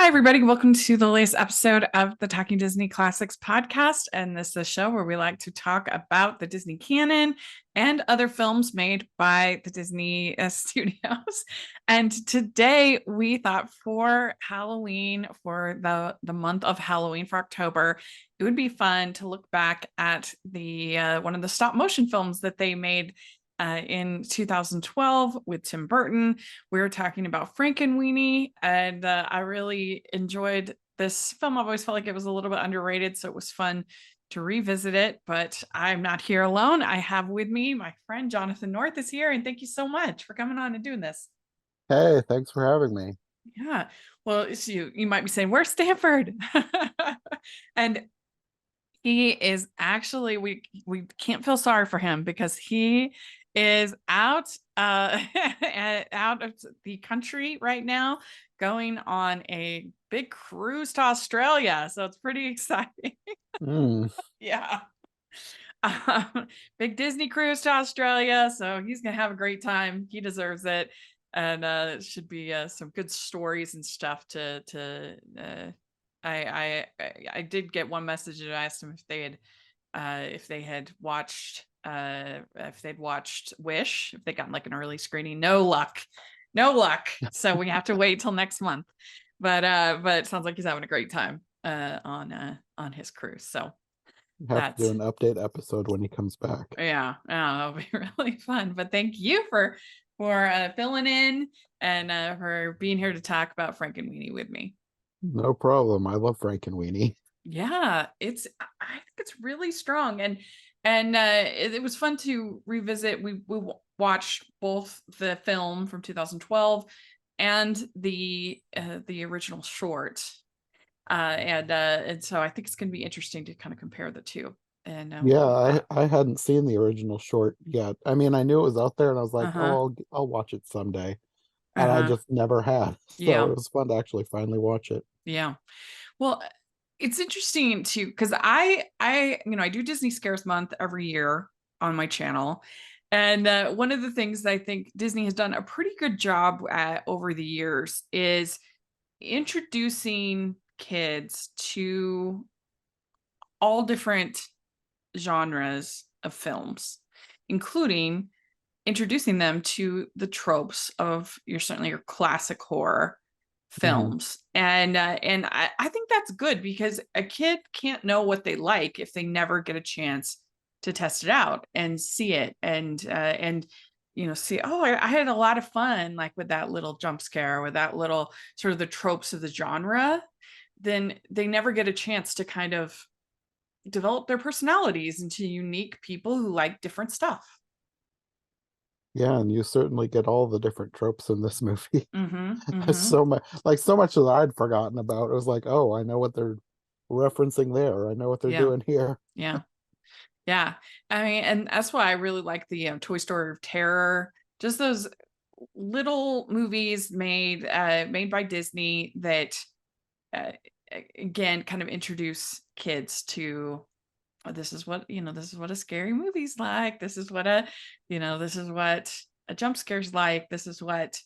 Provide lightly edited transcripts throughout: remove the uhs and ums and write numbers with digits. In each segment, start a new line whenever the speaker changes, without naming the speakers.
everybody. Welcome to the latest episode of the Talking Disney Classics podcast. And this is a show where we like to talk about the Disney canon and other films made by the Disney studios. And today we thought for Halloween, for the month of Halloween, for October, it would be fun to look back at the one of the stop motion films that they made in 2012 with Tim Burton. We were talking about Frankenweenie, and I really enjoyed this film. I've always felt like it was a little bit underrated, so it was fun to revisit it. But I'm not here alone. I have with me my friend Jonathan North is here, and thank you so much for coming on and doing this.
Hey, thanks for having me.
Yeah, well, it's you might be saying, where's Stanford? And he is actually, we can't feel sorry for him because he is out out of the country right now, going on a big cruise to Australia. So it's pretty exciting.
Mm,
Yeah. Big Disney cruise to Australia. So he's gonna have a great time. He deserves it. And it should be some good stories and stuff I did get one message that I asked him if they had watched Wish, if they gotten like an early screening. No luck. No luck. So we have to wait till next month. But it sounds like he's having a great time on his cruise. So
have to do
that's
an update episode when he comes back.
yeah, it'll be really fun. But thank you for filling in and for being here to talk about Frankenweenie with me.
No problem. I love Frankenweenie.
Yeah, I think it's really strong, and it was fun to revisit. We watched both the film from 2012 and the original short, and so I think it's going to be interesting to kind of compare the two and
Yeah,
what we
I,
thought.
I hadn't seen the original short yet. I mean, I knew it was out there and I was like, oh,
Uh-huh.
I'll watch it someday. And I
Uh-huh.
just never had. So
Yeah.
it was fun to actually finally watch it.
Yeah. Well, it's interesting too because I do Disney Scares Month every year on my channel, and one of the things that I think Disney has done a pretty good job at over the years is introducing kids to all different genres of films, including introducing them to the tropes of certainly your classic horror
Hmm.
films. And I think that's good because a kid can't know what they like if they never get a chance to test it out and see it and see, oh, I had a lot of fun like with that little jump scare, with that little sort of the tropes of the genre. Then they never get a chance to kind of develop their personalities into unique people who like different stuff.
Yeah, and you certainly get all the different tropes in this movie.
Mm-hmm.
There's
Mm-hmm.
so much that I'd forgotten about. It was like, oh, I know what they're referencing there. I know what they're
Yeah.
doing here.
Yeah. Yeah. I mean, and that's why I really like the Toy Story of Terror. Just those little movies made by Disney that uh, again kind of introduce kids to, oh, this is what a scary movie's like. This is what a jump scare's like. This is what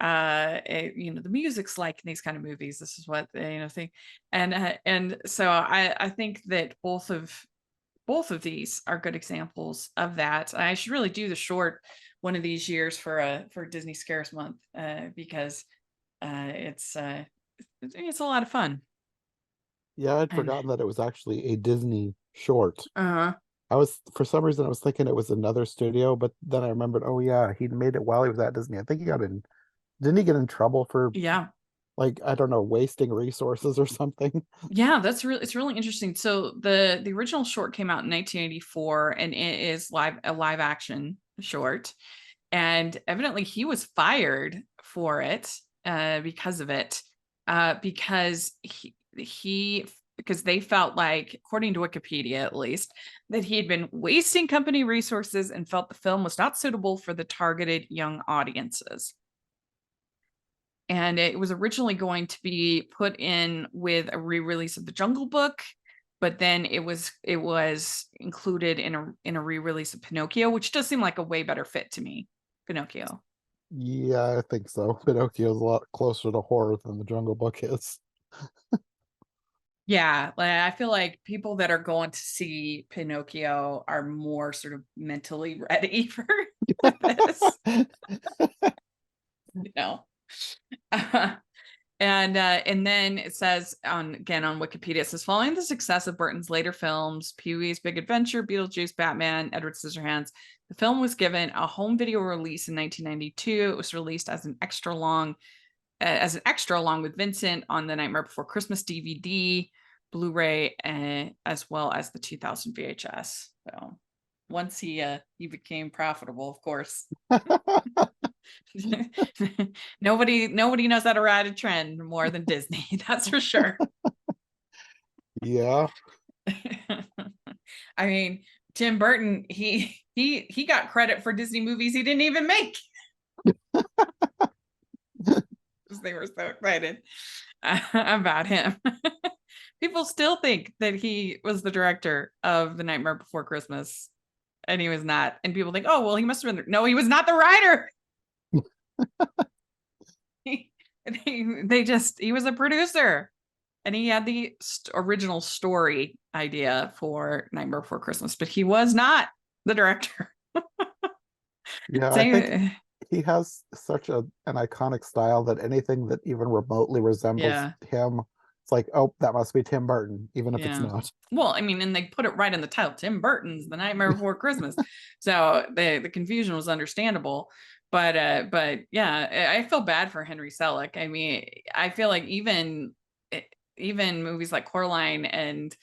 the music's like in these kind of movies. This is what thing. And so I think that both of these are good examples of that. I should really do the short one of these years for Disney Scares Month because uh, it's uh, it's a lot of fun.
Yeah, I'd
And
forgotten that it was actually a Disney short.
uh
For some reason, I was thinking it was another studio, but then I remembered, oh yeah, he made it while he was at Disney. I think didn't he get in trouble for
yeah,
like, I don't know, wasting resources or something?
yeah, it's really interesting. So the original short came out in 1984, and it is a live action short, and evidently he was fired for it because of it, because he because they felt like, according to Wikipedia at least, that he had been wasting company resources and felt the film was not suitable for the targeted young audiences. And it was originally going to be put in with a re-release of the Jungle Book, but then it was included in a re-release of Pinocchio, which does seem like a way better fit to me. Pinocchio.
Yeah, I think so. Pinocchio's a lot closer to horror than the Jungle Book is.
Yeah, like I feel like people that are going to see Pinocchio are more sort of mentally ready for this, you know. And then it says on again on Wikipedia, it says following the success of Burton's later films, Pee-wee's Big Adventure, Beetlejuice, Batman, Edward Scissorhands, the film was given a home video release in 1992. It was released as an extra along with Vincent on the Nightmare Before Christmas DVD, Blu-ray, as well as the 2000 VHS. So once he became profitable, of course. nobody knows how to ride a trend more than Disney, that's for sure.
Yeah.
I mean, Tim Burton, he got credit for Disney movies he didn't even make. They were so excited about him. People still think that he was the director of The Nightmare Before Christmas, and he was not. And people think, oh, well, he must have been. No, he was not the writer. He was a producer, and he had the original story idea for Nightmare Before Christmas, but he was not the director.
Yeah, I think
Same,
he has such an iconic style that anything that even remotely resembles
yeah,
him, it's like, oh, that must be Tim Burton, even if it's
yeah.
not.
Well, I mean, and they put it right in the title, Tim Burton's The Nightmare Before Christmas. So the confusion was understandable. But yeah, I feel bad for Henry Selick. I mean, I feel like even movies like Coraline and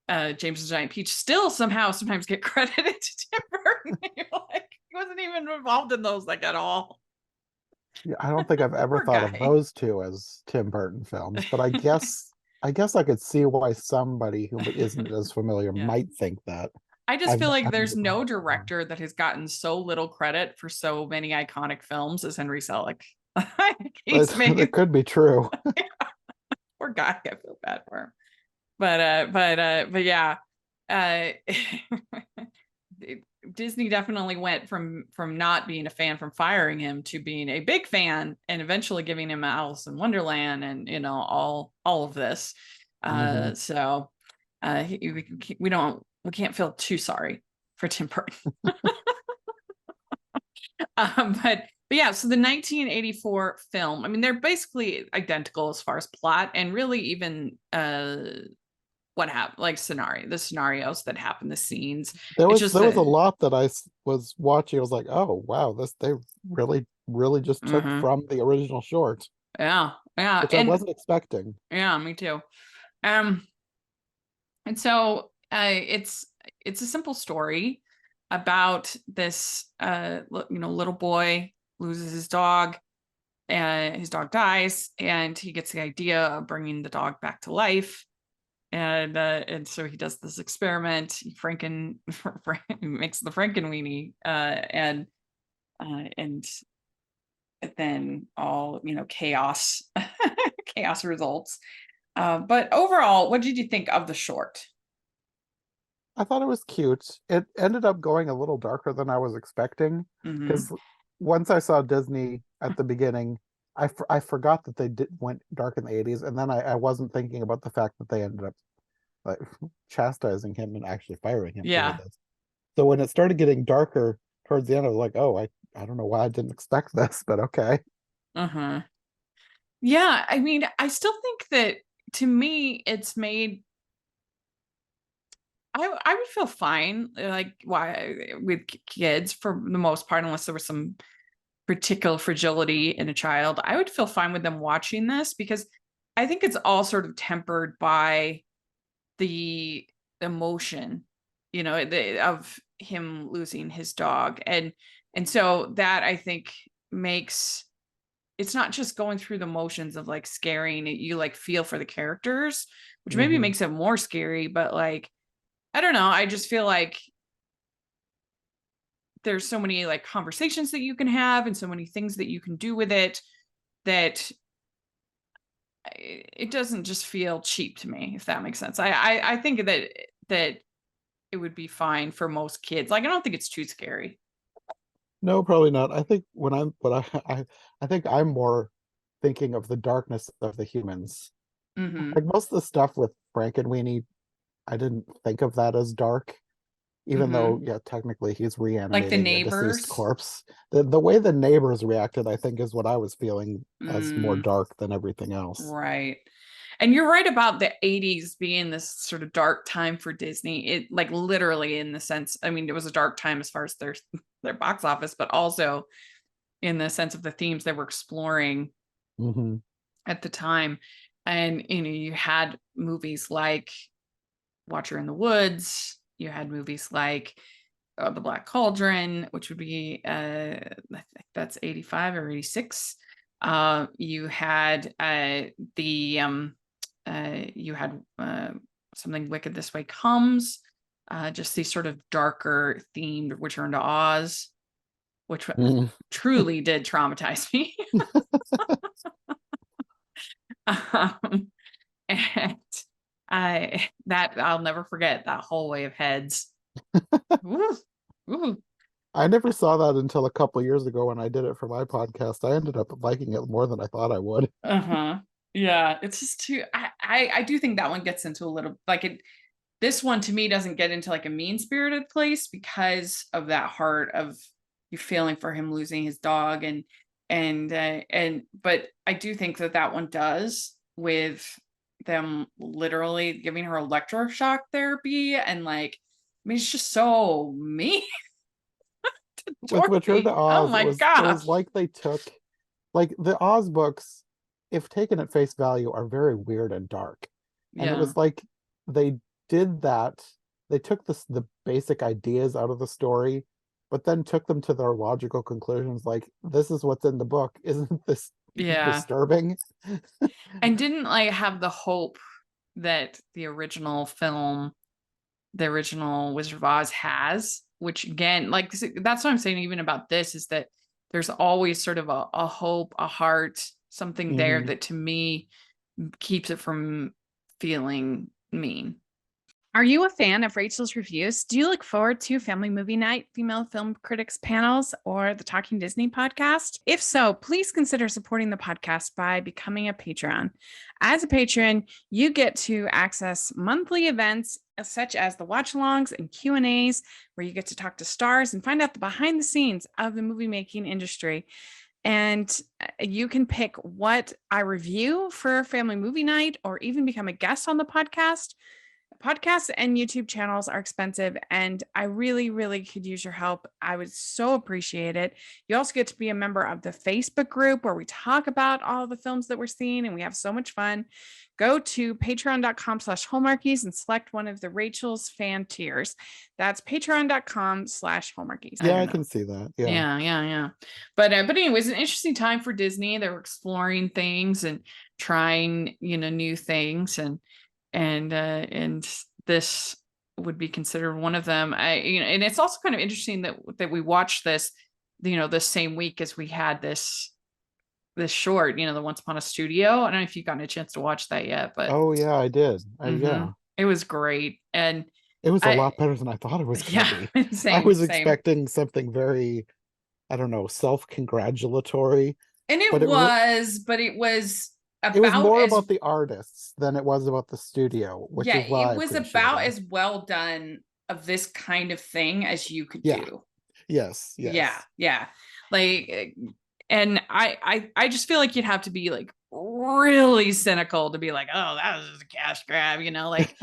James and the Giant Peach still somehow sometimes get credited to Tim Burton. Like he wasn't even involved in those like at all.
Yeah, I don't think I've ever
Poor
thought of
guy.
those two as Tim Burton films, but I guess I could see why somebody who isn't as familiar
Yeah.
might think that.
I just
I've
feel like
I've
there's
never
no
heard of them.
director that has gotten so little credit for so many iconic films as Henry Selick. He's
That
made
could be true.
poor guy. I feel bad for him. But yeah. Uh Disney definitely went from not being a fan, from firing him, to being a big fan, and eventually giving him Alice in Wonderland, and all of this.
Hmm.
So we can't feel too sorry for Tim Burton. But yeah, so the 1984 film, I mean, they're basically identical as far as plot, and really even what happened, like the scenarios that happen, the scenes.
There
It's
was
just
there was a
that,
lot that was watching. I was like, oh wow, this they really just took
mhm,
from the original short,
yeah, yeah,
which I
and
wasn't expecting.
yeah, me too. Um, and so it's a simple story about this little boy loses his dog, and his dog dies, and he gets the idea of bringing the dog back to life. And so he does this experiment. He makes the Frankenweenie, and then all chaos chaos results. But overall, what did you think of the short?
I thought it was cute. It ended up going a little darker than I was expecting
Hmm.
because once I saw Disney at the beginning, I forgot that they went dark in the 80s, and then I wasn't thinking about the fact that they ended up like chastising him and actually firing him over
Yeah.
this. So when it started getting darker towards the end, I was like, oh, I don't know why I didn't expect this, but okay.
Uh-huh. Yeah, I mean, I still think that, to me, it's made I would feel fine, like, why, with kids for the most part, unless there was some particular fragility in a child. I would feel fine with them watching this, because I think it's all sort of tempered by the emotion, of him losing his dog. And so that, I think, makes it's not just going through the motions of like scaring you, like feel for the characters, which maybe
Hmm.
makes it more scary, but like, I don't know, I just feel like there's so many like conversations that you can have, and so many things that you can do with it, that it doesn't just feel cheap to me, if that makes sense. I think that it would be fine for most kids. Like, I don't think it's too scary.
No, probably not. I think when I'm, but I think I'm more thinking of the darkness of the humans
Mm-hmm.
Like most of the stuff with Frankenweenie, I didn't think of that as dark, even
Mm-hmm.
though, yeah, technically he's
Like the
reanimating a deceased
neighbors.
corpse. The way the neighbors reacted, I think, is what I was feeling as more
Mm,
dark than everything else.
right. And you're right about the 80s being this sort of dark time for Disney. It like literally in the sense, I mean, it was a dark time as far as their box office, but also in the sense of the themes they were exploring
Hmm.
at the time. And you had movies like Watcher in the Woods, you had movies like The Black Cauldron, which would be I think that's 85 or 86. You had you had Something Wicked This Way Comes, just these sort of darker themed Return to Oz, which
Mm.
truly did traumatize me. um, and I'll never forget that hallway of heads. Ooh, ooh.
I never saw that until a couple years ago when I did it for my podcast. I ended up liking it more than I thought I would.
Uh-huh. Yeah, it's just too I do think that one gets into a little like it this one to me doesn't get into like a mean-spirited place because of that heart of you feeling for him losing his dog and but I do think that that one does with them literally giving her electroshock therapy and like I mean it's just so mean to
With Return to
Dorothy. Oh
Oz,
my
it was
gosh.
like they took, like, the Oz books, if taken at face value, are very weird and dark. And it
Yeah.
was like they did that. They took the basic ideas out of the story, but then took them to their logical conclusions. Like, this is what's in the book. Isn't this
Yeah.
disturbing?
And didn't like have the hope that the original Wizard of Oz has, which again, like that's what I'm saying even about this is that there's always sort of a hope, a heart, something there
Hmm.
that to me keeps it from feeling mean. Are you a fan of Rachel's reviews? Do you look forward to Family Movie Night, Female Film Critics panels, or the Talking Disney podcast? If so, please consider supporting the podcast by becoming a patron. As a patron, you get to access monthly events such as the watch-alongs and Q&As, where you get to talk to stars and find out the behind the scenes of the movie making industry. And you can pick what I review for Family Movie Night or even become a guest on the podcast. Podcasts and YouTube channels are expensive, and I really, really could use your help. I would so appreciate it. You also get to be a member of the Facebook group where we talk about all the films that we're seeing, and we have so much fun. Go to patreon.com/hallmarkies and select one of the Rachel's fan tiers. That's patreon.com/hallmarkies. I
Yeah,
don't
I
know.
can see that. Yeah.
Yeah. But anyways, an interesting time for Disney. They were exploring things and trying, new things and this would be considered one of them. And it's also kind of interesting that we watched this, the same week as we had this short, the Once Upon a Studio. I don't know if you've gotten a chance to watch that yet, but
Oh, yeah, I did.
mhm,
Yeah.
it was great. And
It was a
I,
lot better than I thought it was gonna
yeah,
be. I
same,
was
same.
expecting something very, I don't know, self-congratulatory,
And
but
but it was
it was
about
more
as
about the artists than it was about the studio, which
yeah,
is what
it
I
was about
appreciated.
as well done of this kind of thing as you could
Yeah.
do.
Yes.
Yeah,
Yes.
yeah. Like and I just feel like you'd have to be like really cynical to be like, oh, that was just a cash grab, like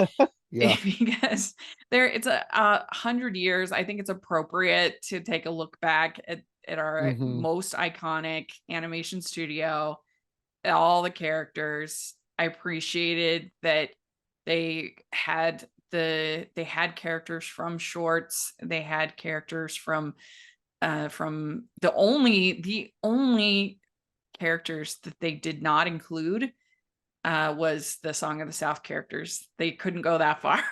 Yeah.
because it's a 100 years. I think it's appropriate to take a look back at our
Hmm.
most iconic animation studio, all the characters. I appreciated that they had characters from shorts. They had characters from the only characters that they did not include was the Song of the South characters. They couldn't go that far,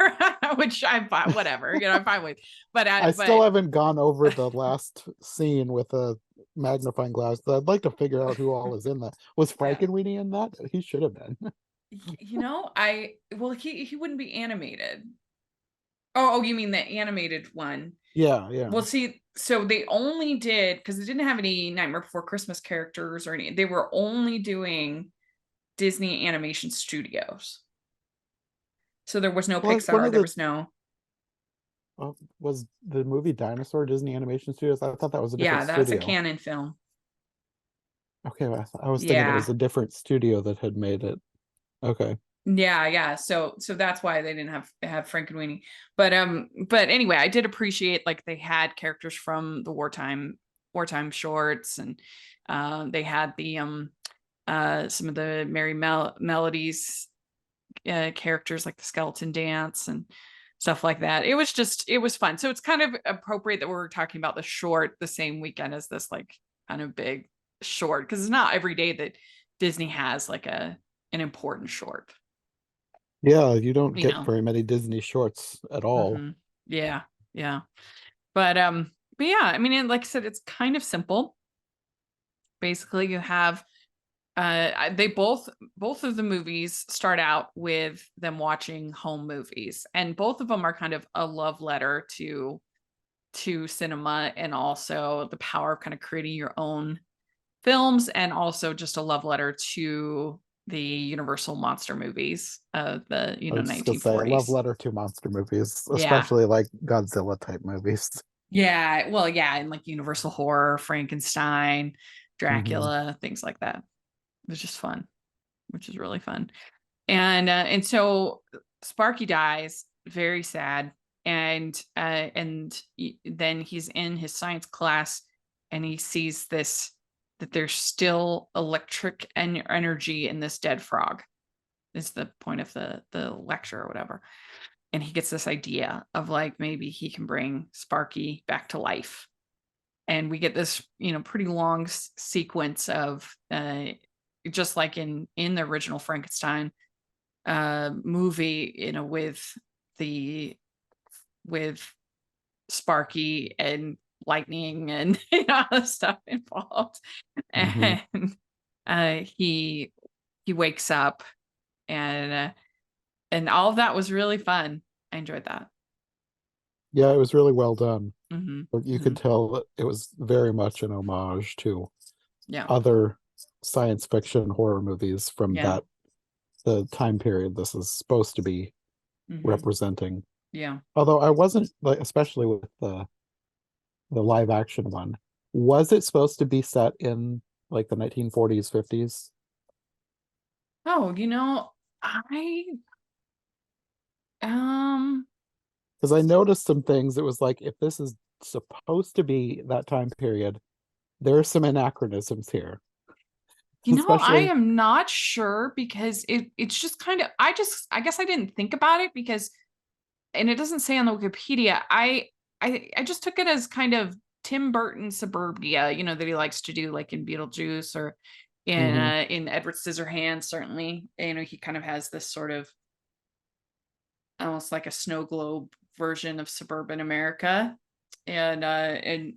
which I'm fine, whatever, I'm fine with.
I still
But
haven't gone over the last scene with a magnifying glass. I'd like to figure out who all is in that. Was
yeah,
Frankenweenie in that? He should have been.
I well he wouldn't be animated. Oh, you mean the animated one?
Yeah, yeah.
Well, see, so they only did because they didn't have any Nightmare Before Christmas characters or any. They were only doing Disney Animation Studios. So there was no
Well, one
Pixar,
of
there
the
was no.
was the movie Dinosaur Disney Animation Studios? I thought that was a different
Yeah, that's a
studio.
canon film.
Okay, I was thinking it
Yeah.
was a different studio that had made it. Okay.
Yeah. So that's why they didn't have Frankenweenie. But anyway, I did appreciate like they had characters from the wartime shorts, and they had the some of the Merry Melodies characters like the skeleton dance and stuff like that. It was fun. So it's kind of appropriate that we're talking about the short the same weekend as this like kind of big short, because it's not every day that Disney has like an important short,
Yeah, you don't
you
get
know.
very many Disney shorts at all.
Yeah, yeah. But yeah, I mean, and like I said, it's kind of simple. Basically, you have they both of the movies start out with them watching home movies, and both of them are kind of a love letter to cinema, and also the power of kind of creating your own films, and also just a love letter to the Universal monster movies of the
I was just gonna say, a love
1940s.
letter to monster movies,
Yeah.
especially like Godzilla type movies.
Yeah, well, yeah, and like Universal Horror, Frankenstein,
Hmm.
Dracula, things like that. It was just fun, which is really fun. And so Sparky dies, very sad, and then he's in his science class, and he sees this, that there's still electric energy in this dead frog. Is the point of the lecture or whatever. And he gets this idea of like maybe he can bring Sparky back to life, and we get this pretty long sequence of just like in the original Frankenstein movie, the with Sparky and lightning and all the stuff involved.
Hmm.
And he wakes up, and all of that was really fun. I enjoyed that.
Yeah, it was really well done.
Hmm.
But you
Hmm.
could tell that it was very much an homage to
Yeah.
other science fiction horror movies from
Yeah.
the time period this is supposed to be
Hmm.
representing.
Yeah.
Although I wasn't like, especially with the live action one, was it supposed to be set in like the 1940s, 50s?
Oh, I um
Because I noticed some things. It was like, if this is supposed to be that time period, there are some anachronisms here,
I
especially.
am not sure, because it's just kind of, I guess I didn't think about it because, and it doesn't say on the Wikipedia. I just took it as kind of Tim Burton suburbia, that he likes to do, like in Beetlejuice, or
Mhm.
in Edward Scissorhands. Certainly, he kind of has this sort of almost like a snow globe version of suburban America, and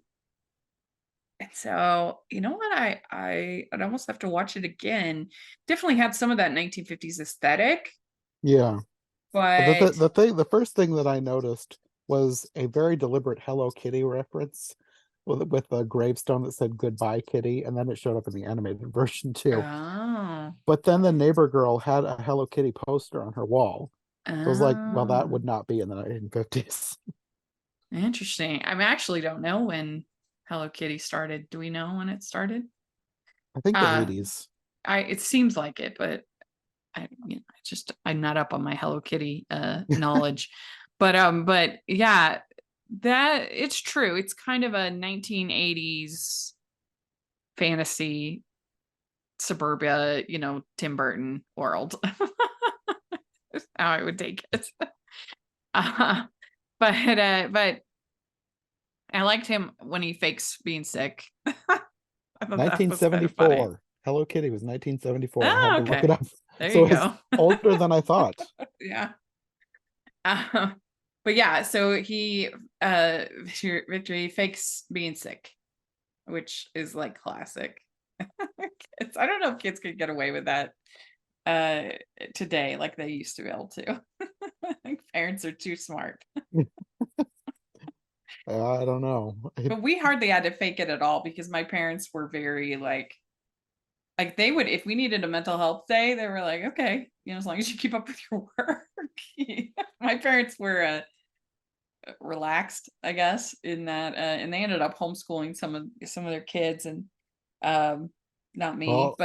so, you know what? I'd almost have to watch it again. Definitely had some of that 1950s aesthetic,
Yeah. But
but
the first thing that I noticed was a very deliberate Hello Kitty reference with a gravestone that said "Goodbye, Kitty," and then it showed up in the animated version too.
oh,
But then the neighbor girl had a Hello Kitty poster on her wall. So I was like, well, that
oh,
would not be in the 1950s.
interesting. I actually don't know when Hello Kitty started. Do we know when it started?
I think the
Uh,
80s.
it seems like it, but I'm not up on my Hello Kitty knowledge. But yeah, that it's true. It's kind of a 1980s fantasy suburbia, Tim Burton world. Is how I would take it. Uh, but I liked him when he fakes being sick. I thought that was kind of funny.
1974. Hello Kitty was 1974. I had
Oh,
to look it
okay.
up.
There
So
you
it's
go.
older than I thought.
Yeah. Uh, but yeah, so Victory fakes being sick, which is like classic. I don't know if kids could get away with that uh today like they used to be able to. I think parents are too smart.
I don't know.
But we hardly had to fake it at all, because my parents were very like Like they would, if we needed a mental health day, they were like, okay, as long as you keep up with your work. My parents were relaxed, I guess, in that, and they ended up homeschooling some of their kids, and um, not me,
Well,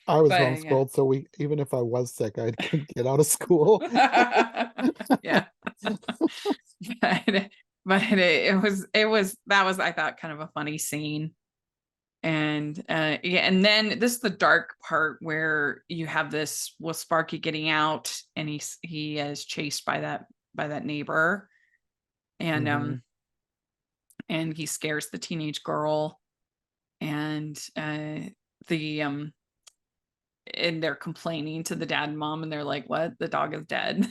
I was
but yeah,
homeschooled, so we even if I was sick, I could get out of school.
yeah, but it was that was, I thought, kind of a funny scene. And yeah, and then this is the dark part where you have this with Sparky getting out, and he is chased by that neighbor, and
Hmm.
he scares the teenage girl, and the and they're complaining to the dad and mom, and they're like, what, the dog is dead.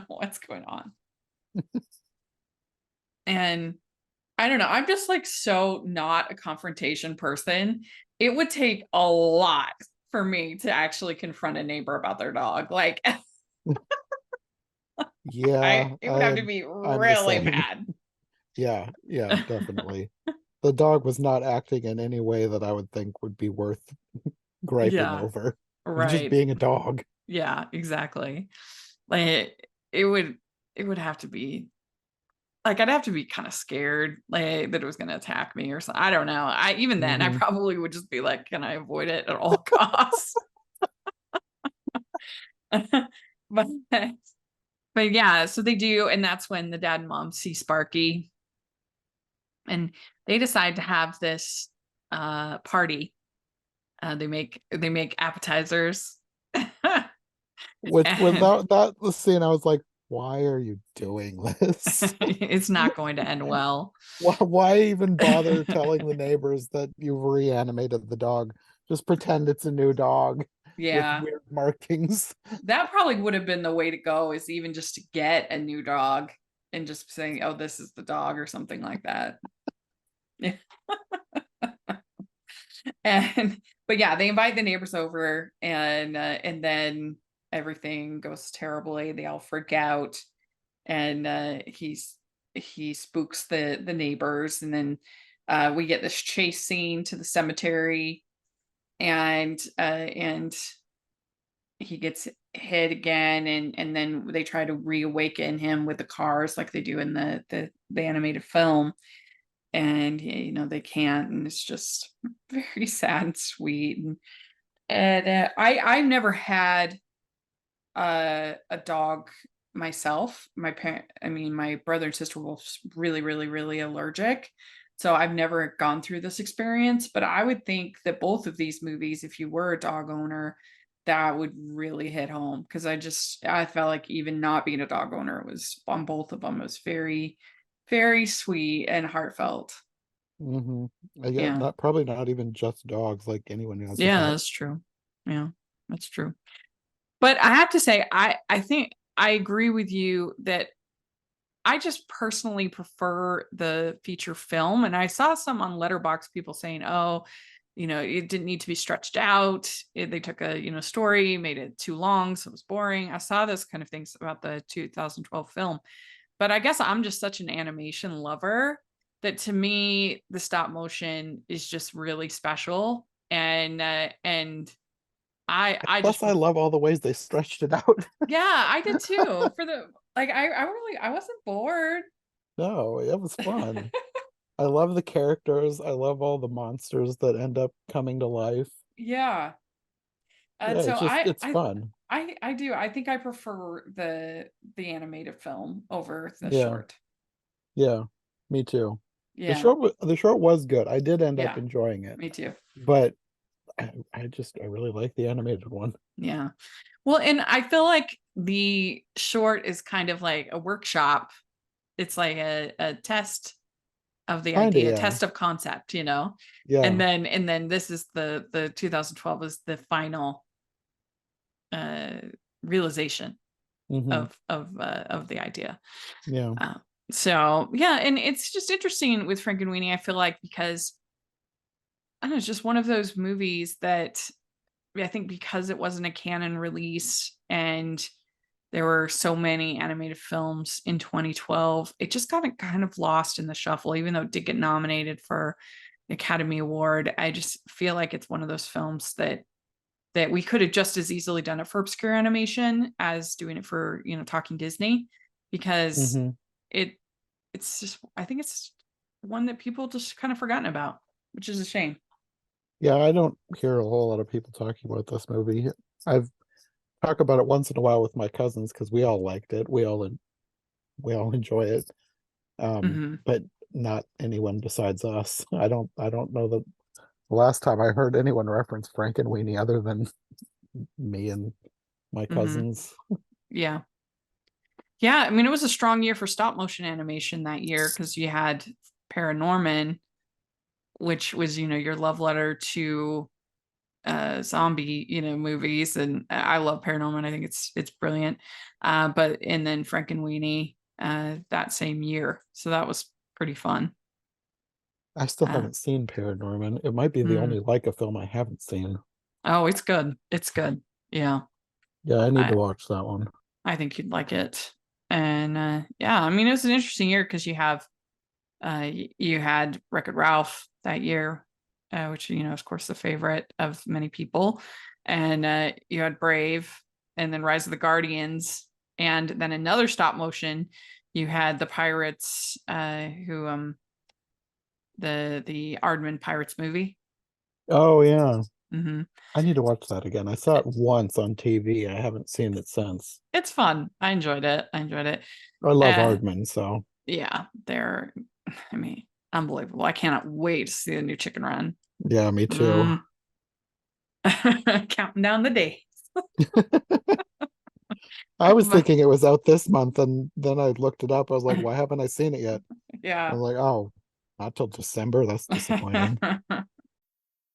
What's going on? And I don't know, I'm just like so not a confrontation person. It would take a lot for me to actually confront a neighbor about their dog. Like,
Yeah,
it would have to be
I'm the
really
same.
bad.
Yeah, yeah, definitely. The dog was not acting in any way that I would think would be worth griping
Yeah,
over. It was just
right.
being a dog.
Yeah, exactly. Like it would have to be like, I'd have to be kind of scared, like, that it was going to attack me or something. I don't know. Even then I
Hmm.
probably would just be like, can I avoid it at all costs? but but yeah, so they do, and that's when the dad and mom see Sparky, and they decide to have this party. They make appetizers.
Which
And
without that the scene, I was like, why are you doing this?
it's not going to end well.
Why even bother telling the neighbors that you've reanimated the dog? Just pretend it's a new dog with
Yeah,
weird markings.
that probably would have been the way to go, is even just to get a new dog and just saying, oh, this is the dog, or something like that. Yeah. And but yeah, they invite the neighbors over, and then everything goes terribly. They all freak out, and he spooks the neighbors, and then we get this chase scene to the cemetery, and he gets hit again, and then they try to reawaken him with the cars like they do in the animated film, and they can't, and it's just very sad and sweet. And I've never had a dog myself. My brother and sister were really, really, really allergic. So I've never gone through this experience, but I would think that both of these movies, if you were a dog owner, that would really hit home, because I felt like even not being a dog owner was on both of them was very, very sweet and heartfelt.
Hmm. I get
Yeah.
not probably not even just dogs, like anyone who has a
Yeah,
pet.
that's true. Yeah, that's true. But I have to say, I think I agree with you that I just personally prefer the feature film. And I saw some on Letterbox people saying, oh, it didn't need to be stretched out. They took a, story, made it too long, so it was boring. I saw those kind of things about the 2012 film. But I guess I'm just such an animation lover that, to me, the stop motion is just really special. And I just
Plus, I love all the ways they stretched it out.
yeah, I did too. For the like I wasn't bored.
No, it was fun. I love the characters. I love all the monsters that end up coming to life.
Yeah.
Yeah,
So
it's fun.
I do. I think I prefer the animated film over the
Yeah,
short.
yeah, me too.
Yeah.
The short was good. I did end up
Yeah.
enjoying it,
Me too.
but I really like the animated one.
Yeah. Well, and I feel like the short is kind of like a workshop. It's like a test of the
Kinda,
idea,
yeah,
test of concept,
yeah.
and then this is the 2012 is the final uh realization
Hmm.
of the idea.
Yeah,
Uh, so yeah, and it's just interesting with Frankenweenie. I feel like, because I don't know, it's just one of those movies that I think, because it wasn't a canon release and there were so many animated films in 2012, it just got kind of lost in the shuffle, even though it did get nominated for Academy Award. I just feel like it's one of those films that we could have just as easily done it for obscure animation as doing it for, Talking Disney, because
Hmm.
it it's just, I think it's one that people just kind of forgotten about, which is a shame.
Yeah, I don't hear a whole lot of people talking about this movie. I've talked about it once in a while with my cousins because we all liked it. We all enjoy it.
Hmm.
But not anyone besides us. I don't know the last time I heard anyone reference Frankenweenie other than me and my
Hmm.
cousins.
Yeah. Yeah. I mean, it was a strong year for stop motion animation that year because you had Paranorman, which was, your love letter to zombie, movies. And I love Paranorman. I think it's brilliant. But and then Frankenweenie that same year. So that was pretty fun.
I still
Uh,
haven't seen Paranorman. It might be the
mm.
only Leica film I haven't seen.
Oh, it's good. It's good. Yeah.
Yeah, I need to
I
watch that one.
I think you'd like it. And yeah, I mean, it was an interesting year because you had Wreck-It Ralph that year, which of course the favorite of many people, and you had Brave, and then Rise of the Guardians, and then another stop motion. You had the Pirates, who the Aardman Pirates movie.
Oh yeah.
Hmm.
I need to watch that again. I saw it once on TV. I haven't seen it since.
It's fun. I enjoyed it. I enjoyed it.
I love
Uh,
Aardman, so
yeah, they're, I mean, unbelievable. I cannot wait to see the new Chicken Run.
yeah, me too.
Mm. Counting down the days.
I was
But,
thinking it was out this month, and then I looked it up. I was like, why haven't I seen it yet? I
yeah.
was like, oh, not till December. That's disappointing.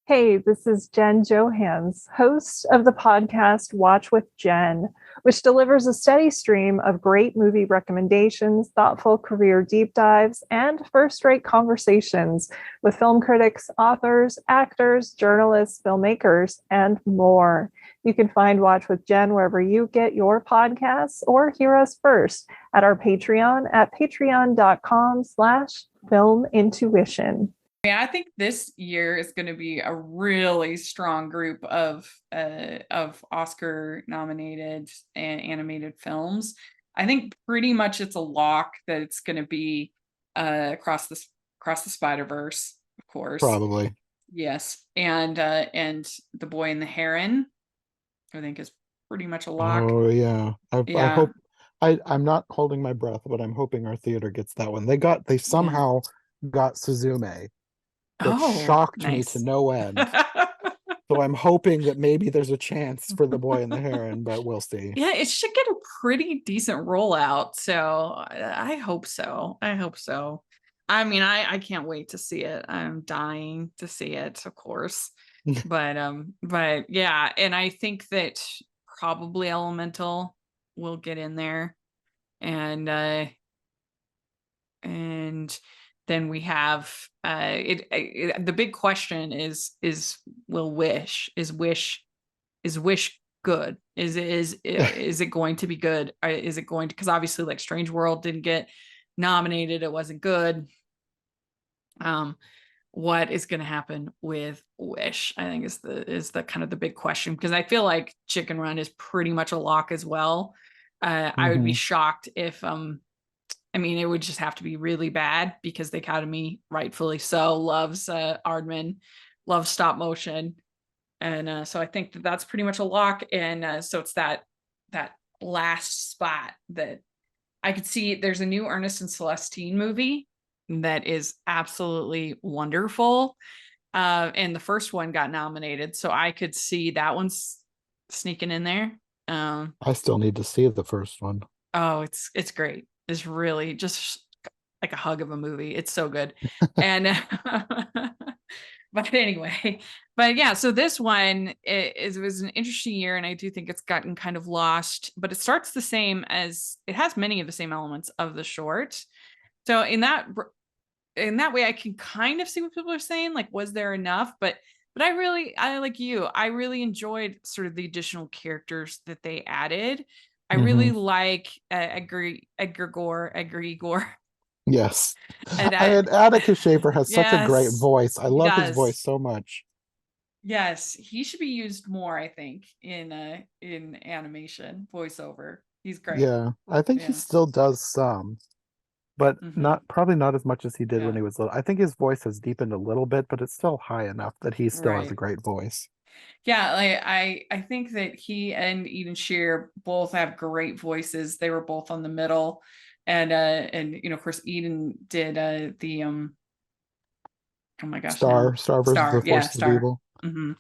Hey, this is Jen Johans, host of the podcast Watch with Jen, which delivers a steady stream of great movie recommendations, thoughtful career deep dives, and first rate conversations with film critics, authors, actors, journalists, filmmakers, and more. You can find Watch with Jen wherever you get your podcasts or hear us first at our Patreon at patreon.com/filmintuition.
I think this year is going to be a really strong group of Oscar nominated animated films. I think pretty much it's a lock that it's going to be across the Spider-Verse, of course.
Probably.
Yes, and The Boy and the Heron, I think is pretty much a lock.
Oh yeah. I
Yeah.
hope I'm not holding my breath, but I'm hoping our theater gets that one. They
Yeah.
somehow got Suzume, which
Oh,
shocked me to
nice.
no end. So I'm hoping that maybe there's a chance for The Boy and the Heron, but we'll see.
Yeah, it should get a pretty decent rollout. So I hope so. I hope so. I mean, I can't wait to see it. I'm dying to see it, of course. But yeah, and I think that probably Elemental will get in there. And then we have the big question is will Wish good? Is it going to be good? Is it going to, because obviously like Strange World didn't get nominated, it wasn't good. um what is going to happen with Wish, I think is the kind of the big question, because I feel like Chicken Run is pretty much a lock as well. I would be
Hmm.
shocked if I mean, it would just have to be really bad because the Academy, rightfully so, loves Aardman, loves stop motion, and so I think that that's pretty much a lock. And so it's that last spot that I could see. There's a new Ernest and Celestine movie that is absolutely wonderful, and the first one got nominated, so I could see that one's sneaking in there. Um,
I still need to see the first one.
Oh, it's great. It's really just like a hug of a movie. It's so good. And but anyway, but yeah, so this one it was an interesting year, and I do think it's gotten kind of lost, but it starts the same as it has many of the same elements of the short. So in that way I can kind of see what people are saying, like, was there enough? But I like you, I really enjoyed sort of the additional characters that they added. I
Hmm.
really like Edgar Igor
Yes.
And
And Atticus Schaefer has such a great
yes,
voice. I
he
love his voice
does.
so much.
Yes, he should be used more, I think, in animation voiceover. He's great.
Yeah. I think he
Yeah.
still does some, but
Hmm.
not probably not as much as he did when
Yeah.
he was little. I think his voice has deepened a little bit, but it's still high enough that he still has a
Right.
great voice.
Yeah, like I think that he and Eden Shear both have great voices. They were both on the middle. And of course Eden did the oh my gosh, now
Star versus the
Star. Yeah,
Forces of
Star.
Evil.
Hmm.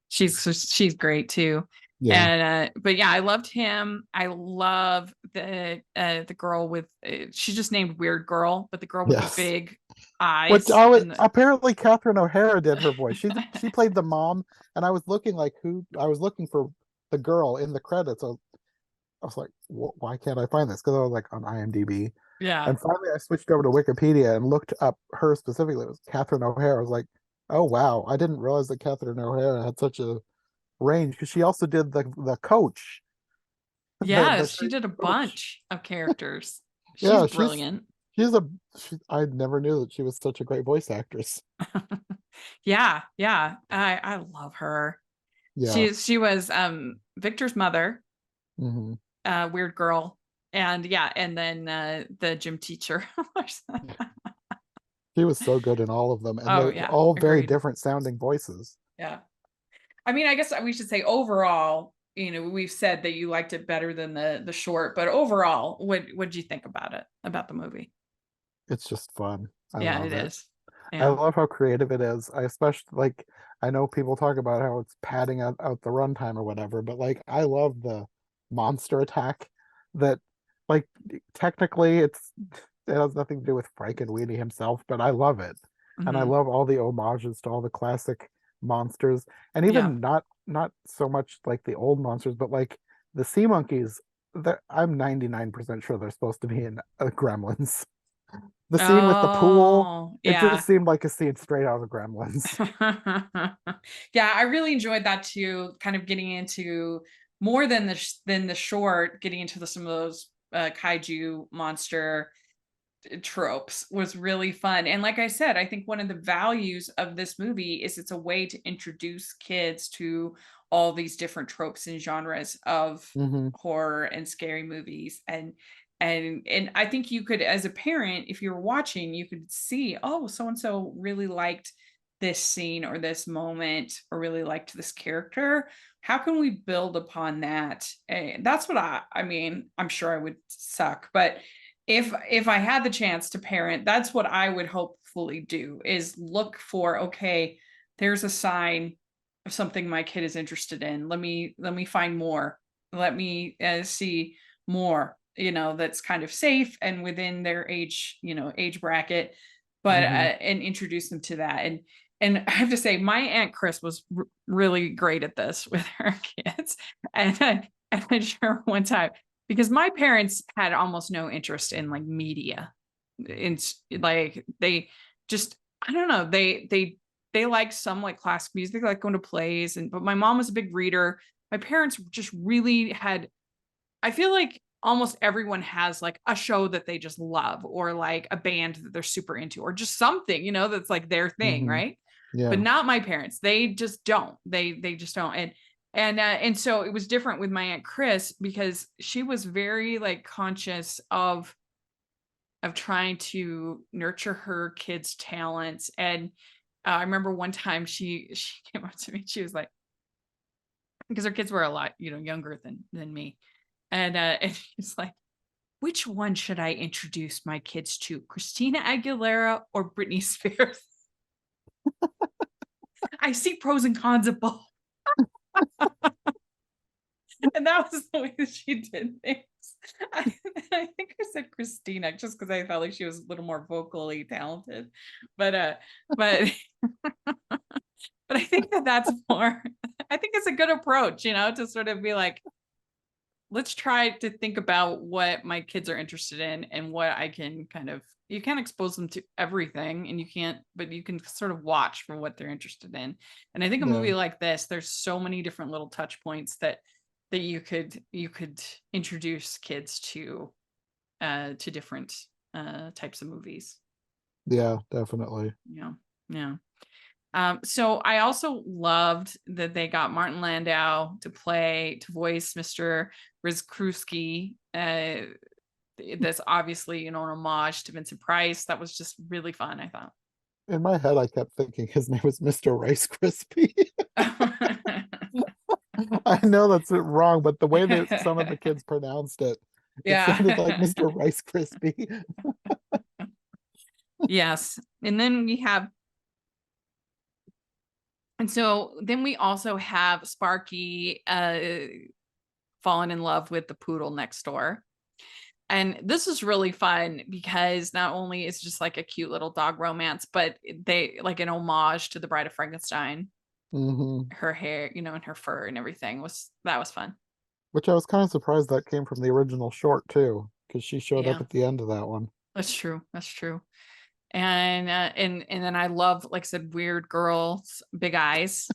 She's great too.
Yeah.
And but yeah, I loved him. I love the girl with she's just named Weird Girl, but the girl with the
Yes.
big
What
eyes and the
apparently Catherine O'Hara did her voice. She played the mom, and I was looking like who I was looking for the girl in the credits. I was like, why can't I find this? Because I was like on IMDb,
yeah.
and finally I switched over to Wikipedia and looked up her specifically. It was Catherine O'Hara. I was like, oh wow, I didn't realize that Catherine O'Hara had such a range because she also did the coach, the
Yes, she
crazy
did a
coach.
bunch of characters. She's
Yeah,
brilliant.
she's a I never knew that she was such a great voice actress.
Yeah, yeah. I love her.
Yeah.
She was Victor's mother,
Hmm.
weird girl. And yeah, and then the gym teacher.
She was so good in all of them, and
Oh
they're
yeah,
all very
agreed.
different sounding voices.
Yeah. I mean, I guess we should say overall, we've said that you liked it better than the short, but overall, what did you think about it, about the movie?
It's just fun. I
Yeah, it
love it.
is.
I
Yeah.
love how creative it is. I especially like I know people talk about how it's padding out the runtime or whatever, but like I love the monster attack that like technically it has nothing to do with Frankenweenie himself, but I love it. And I
Hmm.
love all the homages to all the classic monsters and
Yeah.
even not so much like the old monsters, but like the sea monkeys that I'm 99% sure they're supposed to be in Gremlins. The scene with the pool,
Oh,
it
yeah.
just seemed like a scene straight out of Gremlins.
Yeah, I really enjoyed that too, kind of getting into more than the short, getting into some of those kaiju monster tropes was really fun. And like I said, I think one of the values of this movie is it's a way to introduce kids to all these different tropes and genres of
Hmm.
horror and scary movies. And I think you could, as a parent, if you were watching, you could see, oh, so and so really liked this scene or this moment or really liked this character. How can we build upon that? That's what I mean, I'm sure I would suck, but if I had the chance to parent, that's what I would hopefully do, is look for, okay, there's a sign of something my kid is interested in. Let me find more. Let me see more, that's kind of safe and within their age bracket, but
Hmm.
and introduce them to that. And I have to say, my Aunt Chris was really great at this with her kids. And I sure one time, because my parents had almost no interest in like media. It's like they just, I don't know, they liked some like classic music, like going to plays, but my mom was a big reader. My parents just really had, I feel like almost everyone has like a show that they just love, or like a band that they're super into, or just something, that's like their thing,
Hmm.
right? But
Yeah.
not my parents. They just don't. They just don't. And so it was different with my Aunt Chris, because she was very like conscious of trying to nurture her kids' talents. And I remember one time she came up to me. She was like, because her kids were a lot younger than me, and she's like, which one should I introduce my kids to, Christina Aguilera or Britney Spears? I see pros and cons of both. And that was the way that she did things. I, I think I said Christina just because I felt like she was a little more vocally talented, but but but I think that's more. I think it's a good approach, to sort of be like, let's try to think about what my kids are interested in and what I can kind of. You can't expose them to everything, and but you can sort of watch for what they're interested in. And I think a
Yeah.
movie like this, there's so many different little touch points that you could introduce kids to different types of movies.
Yeah, definitely.
Yeah. Yeah. So I also loved that they got Martin Landau to voice Mr. Rizkrewski. That's obviously, an homage to Vincent Price. That was just really fun, I thought.
In my head, I kept thinking his name was Mr. Rice Krispie. I know that's wrong, but the way that some of the kids pronounced it, it sounded like
Yeah.
Mr. Rice Krispie.
Yes. And then we also have Sparky fallen in love with the poodle next door. And this is really fun because not only is it just like a cute little dog romance, but they like an homage to the Bride of Frankenstein.
Hmm.
Her hair, and her fur and everything was fun.
Which I was kind of surprised that came from the original short too, because she showed up
Yeah,
at the end of that one.
that's true. That's true. And then I love, like I said, weird girls, big eyes,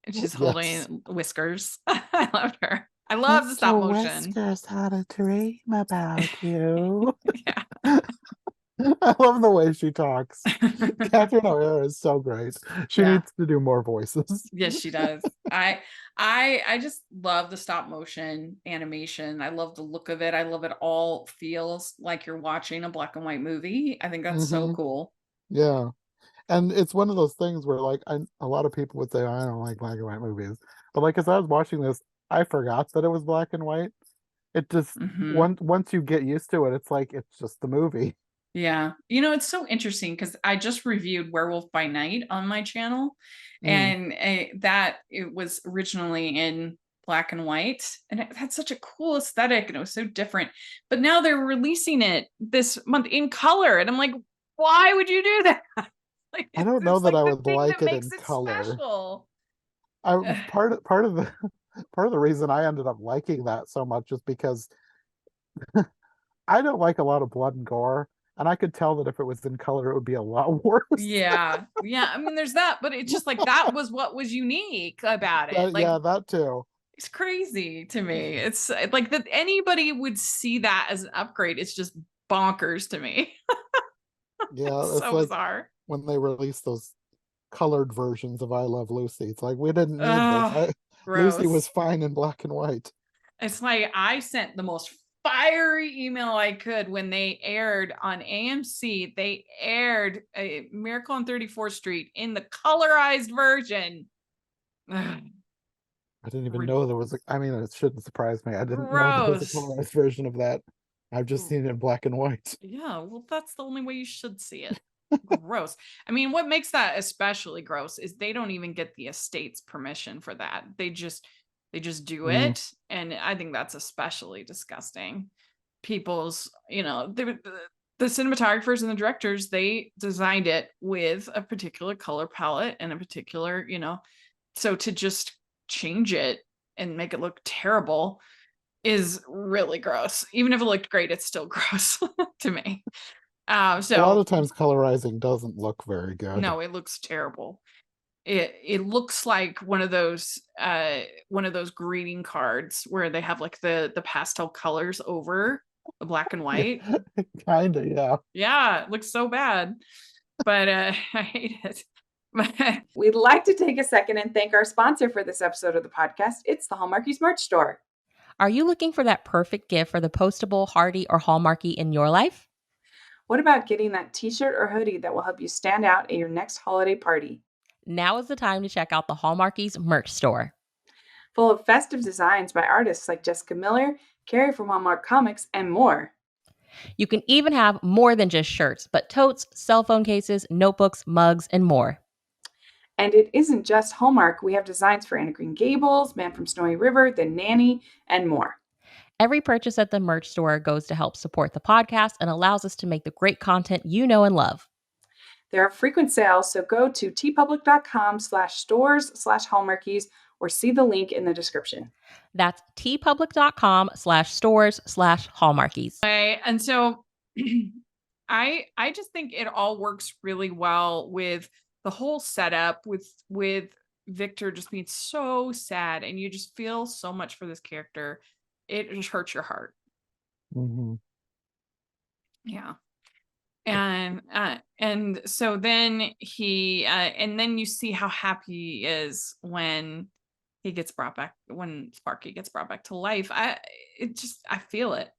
and she's holding
Yes.
whiskers. I loved her. I love the stop motion.
Whiskers had a dream about you.
Yeah.
I love the way she talks. Catherine O'Hara is so great. She
Yeah.
needs to do more voices.
Yes, she does. I just love the stop motion animation. I love the look of it. I love it all feels like you're watching a black and white movie. I think that's so
Hmm.
cool.
Yeah. And it's one of those things where like a lot of people would say, I don't like black and white movies. But like as I was watching this, I forgot that it was black and white. It just
Hmm.
once you get used to it, it's like it's just the movie.
Yeah. It's so interesting because I just reviewed Werewolf by Night on my channel,
Mm.
and that it was originally in black and white, and it had such a cool aesthetic and it was so different. But now they're releasing it this month in color, and I'm like, why would you do that? Like,
I don't know
it's
that
like
I
the
would
thing
like
that
it
makes
in
it
color.
special.
I part of the part of the reason I ended up liking that so much is because I don't like a lot of blood and gore, and I could tell that if it was in color, it would be a lot worse.
Yeah. Yeah. I mean, there's that, but it's just like that was what was unique about it. Like,
Yeah, that too.
it's crazy to me. It's like that anybody would see that as an upgrade. It's just bonkers to me.
Yeah,
It's
it's
so
like
bizarre.
when they released those colored versions of I Love Lucy. It's like we didn't need this.
Oh,
Lucy was
gross.
fine in black and white.
It's like I sent the most fiery email I could when they aired on AMC. They aired a Miracle on 34th Street in the colorized version. Ugh,
I didn't even know there was I mean, it shouldn't surprise me. I didn't know there was a
gross.
colorized version of that. I've just seen it in black and white.
Yeah, well, that's the only way you should see it. Gross. I mean, what makes that especially gross is they don't even get the estate's permission for that. They just do
Mm.
it, and I think that's especially disgusting. People's, the cinematographers and the directors, they designed it with a particular color palette and a particular, so to just change it and make it look terrible is really gross. Even if it looked great, it's still gross to me.
A lot
So
of times colorizing doesn't look very good.
no, it looks terrible. It looks like one of those greeting cards where they have like the pastel colors over the black and
Yeah,
white.
kinda, yeah.
Yeah, it looks so bad. But I hate it.
We'd like to take a second and thank our sponsor for this episode of the podcast. It's the Hallmarkies merch store.
Are you looking for that perfect gift for the postable, hardy, or Hallmarky in your life?
What about getting that t-shirt or hoodie that will help you stand out at your next holiday party?
Now is the time to check out the Hallmarkies merch store.
Full of festive designs by artists like Jessica Miller, Carrie from Hallmark Comics, and more.
You can even have more than just shirts, but totes, cell phone cases, notebooks, mugs, and more.
And it isn't just Hallmark. We have designs for Anna Green Gables, Man from Snowy River, The Nanny, and more.
Every purchase at the merch store goes to help support the podcast and allows us to make the great content you know and love.
There are frequent sales, so go to tpublic.com/stores/Hallmarkies or see the link in the description.
That's tpublic.com/stores/Hallmarkies.
And so I just think it all works really well with the whole setup with Victor just being so sad, and you just feel so much for this character. It just hurts your heart.
Hmm.
Yeah. And so then and then you see how happy he is when he gets brought back, when Sparky gets brought back to life. I feel it.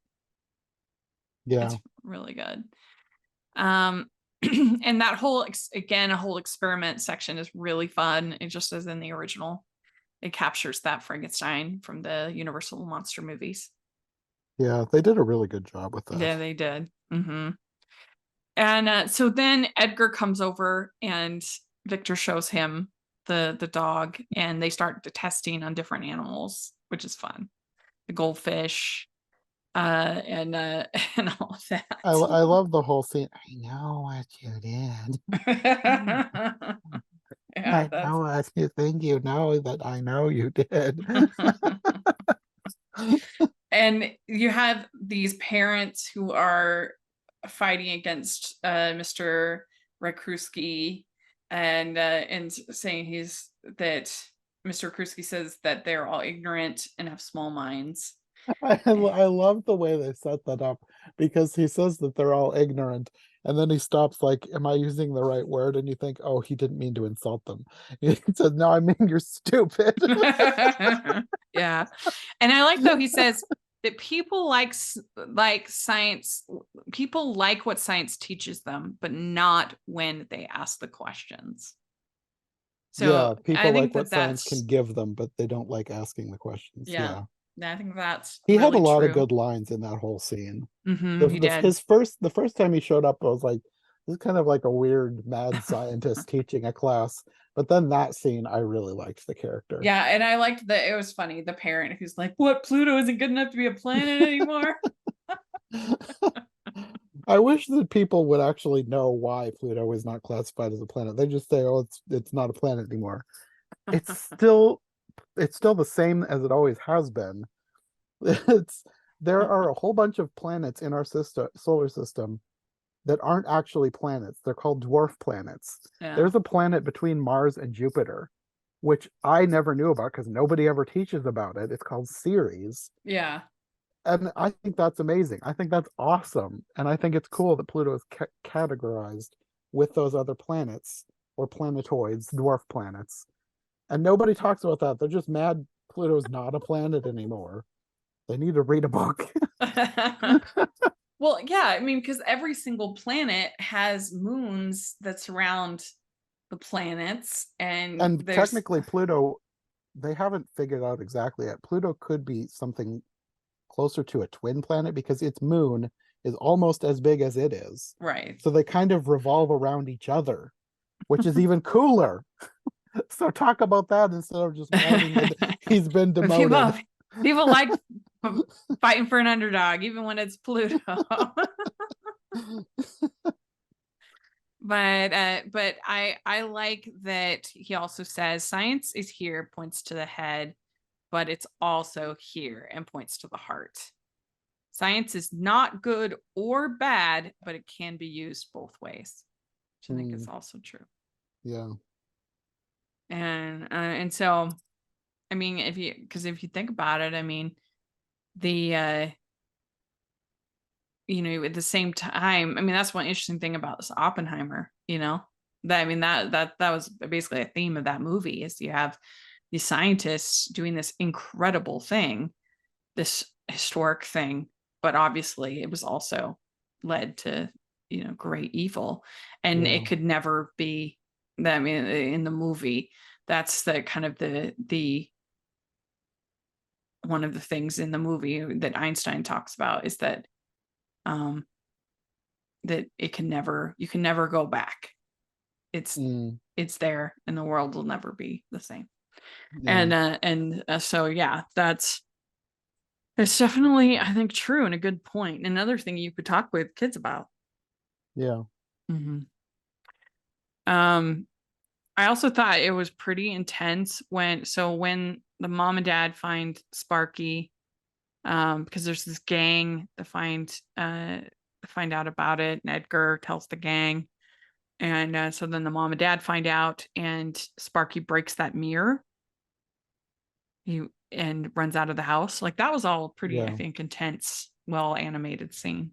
Yeah.
It's really good. And that whole a whole experiment section is really fun. It just as in the original. It captures that Frankenstein from the Universal monster movies.
Yeah, they did a really good job with that.
Yeah, they did. And so then Edgar comes over and Victor shows him the dog, and they start testing on different animals, which is fun. The goldfish, and all of that.
I love the whole scene. I know what you did.
Yeah,
I know what you think you know that I know you did.
And you have these parents who are fighting against Mr. Rekruski, and saying that Mr. Rekruski says that they're all ignorant and have small minds.
I love the way they set that up, because he says that they're all ignorant, and then he stops like, am I using the right word? And you think, oh, he didn't mean to insult them. He says, no, I mean you're stupid.
Yeah. And I like, though, he says that people like science, people like what science teaches them, but not when they ask the questions. So
yeah, people
I think
like what science
that's,
can give them, but they don't like asking the questions.
yeah. I think that's
He had a
really
lot of
true.
good lines in that whole scene.
He did.
The first time he showed up, I was like, this is kind of like a weird mad scientist teaching a class. But then that scene, I really liked the character.
Yeah, and I liked that it was funny, the parent who's like, what, Pluto isn't good enough to be a planet anymore?
I wish that people would actually know why Pluto is not classified as a planet. They just say, oh, it's not a planet anymore. It's still the same as it always has been. There are a whole bunch of planets in our solar system that aren't actually planets. They're called dwarf planets.
Yeah.
There's a planet between Mars and Jupiter, which I never knew about because nobody ever teaches about it. It's called Ceres.
Yeah.
And I think that's amazing. I think that's awesome. And I think it's cool that Pluto is categorized with those other planets, or planetoids, dwarf planets. And nobody talks about that. They're just mad Pluto's not a planet anymore. They need to read a book.
Well, yeah, I mean, because every single planet has moons that surround the planets, and
technically Pluto, they haven't figured out exactly yet. Pluto could be something closer to a twin planet because its moon is almost as big as it is.
Right.
So they kind of revolve around each other, which is even cooler. So talk about that instead of just mourning that he's been demoted.
People like fighting for an underdog, even when it's Pluto. But I like that he also says science is here, points to the head, but it's also here and points to the heart. Science is not good or bad, but it can be used both ways, which I think is also true.
Yeah.
And so, I mean, if you think about it, I mean, the at the same time, I mean, that's one interesting thing about this Oppenheimer, that was basically a theme of that movie, is you have these scientists doing this incredible thing, this historic thing, but obviously it was also led to, great evil, and it could never be that. I mean, in the movie, that's the kind of the one of the things in the movie that Einstein talks about is that that you can never go back. It's there, and the world will never be the same. Yeah. So yeah, it's definitely, I think, true, and a good point. Another thing you could talk with kids about.
Yeah.
I also thought it was pretty intense when the mom and dad find Sparky, because there's this gang that find out about it, and Edgar tells the gang, and so then the mom and dad find out, and Sparky breaks that mirror and runs out of the house. Like, that was all pretty, I think, intense, well animated scene.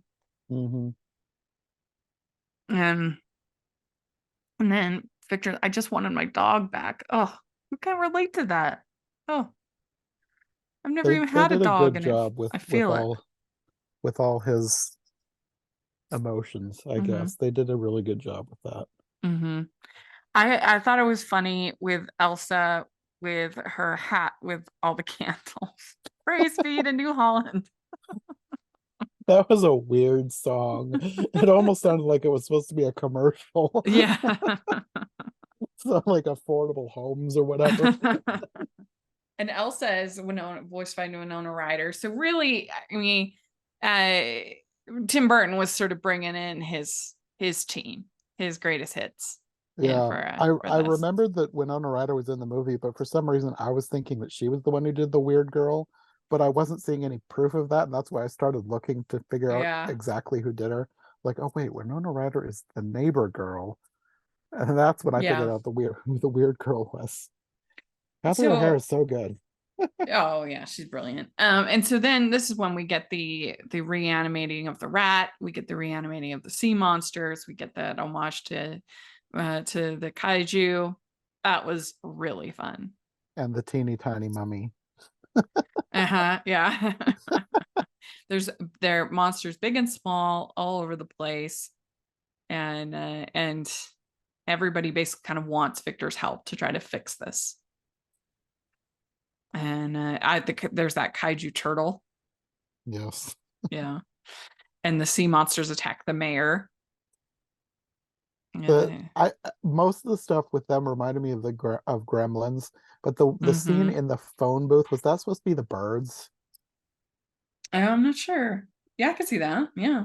And then Victor, I just wanted my dog back. Oh, who can relate to that? Oh, I've never even
They
had a
did a
dog,
good
and
job
I feel it.
with all his emotions, I
Mm-hmm.
guess. They did a really good job with that.
Mm-hmm. I thought it was funny with Elsa with her hat with all the candles. Praise be to New Holland.
That was a weird song. It almost sounded like it was supposed to be a commercial.
Yeah.
Some like affordable homes or whatever.
And Elsa is voiced by Winona Ryder. So really, I mean, Tim Burton was sort of bringing in his team, his greatest hits.
Yeah,
For
I
this.
remembered that Winona Ryder was in the movie, but for some reason I was thinking that she was the one who did the weird girl, but I wasn't seeing any proof of that, and that's why I started looking to figure out
Yeah.
exactly who did her. Like, oh wait, Winona Ryder is the neighbor girl, and that's when I figured
Yeah.
out who the weird girl was. Catherine O'Hara
So
is so good.
oh yeah, she's brilliant. And so then this is when we get the reanimating of the rat, we get the reanimating of the sea monsters, we get that homage to the kaiju. That was really fun.
And the teeny tiny mummy.
Uh-huh. Yeah. There are monsters big and small all over the place. And everybody basically kind of wants Victor's help to try to fix this. And I think there's that kaiju turtle.
Yes.
Yeah. And the sea monsters attack the mayor.
The
Yeah.
I Most of the stuff with them reminded me of of Gremlins, but the scene
Mm-hmm.
in the phone booth, was that supposed to be the birds?
I'm not sure. Yeah, I could see that. Yeah,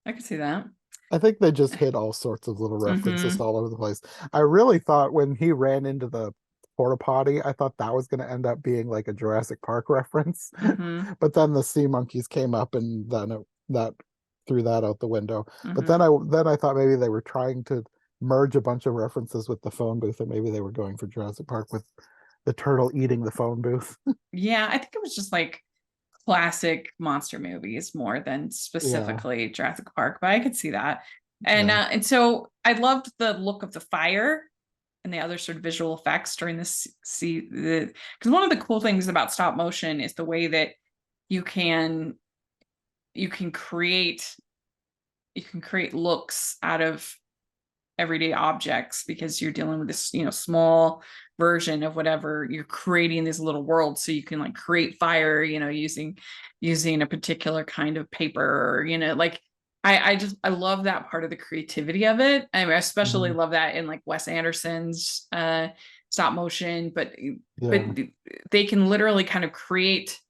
I could see that.
I think they just hit all sorts of little references
Mm-hmm.
all over the place. I really thought when he ran into the porta potty, I thought that was going to end up being like a Jurassic Park reference.
Mm-hmm.
But then the sea monkeys came up and then that threw that out the window. But
Mm-hmm.
then I thought maybe they were trying to merge a bunch of references with the phone booth, and maybe they were going for Jurassic Park with the turtle eating the phone booth.
Yeah, I think it was just like classic monster movies more than
Yeah,
specifically Jurassic Park, but I could see that.
yeah.
And so I loved the look of the fire and the other sort of visual effects during this because one of the cool things about stop motion is the way that you can you can create looks out of everyday objects because you're dealing with this small version of whatever you're creating, these little worlds, so you can like create fire using a particular kind of paper, or like I love that part of the creativity of it. I mean, I especially
Mhm.
love that in like Wes Anderson's stop motion, but
Yeah.
they can literally kind of create,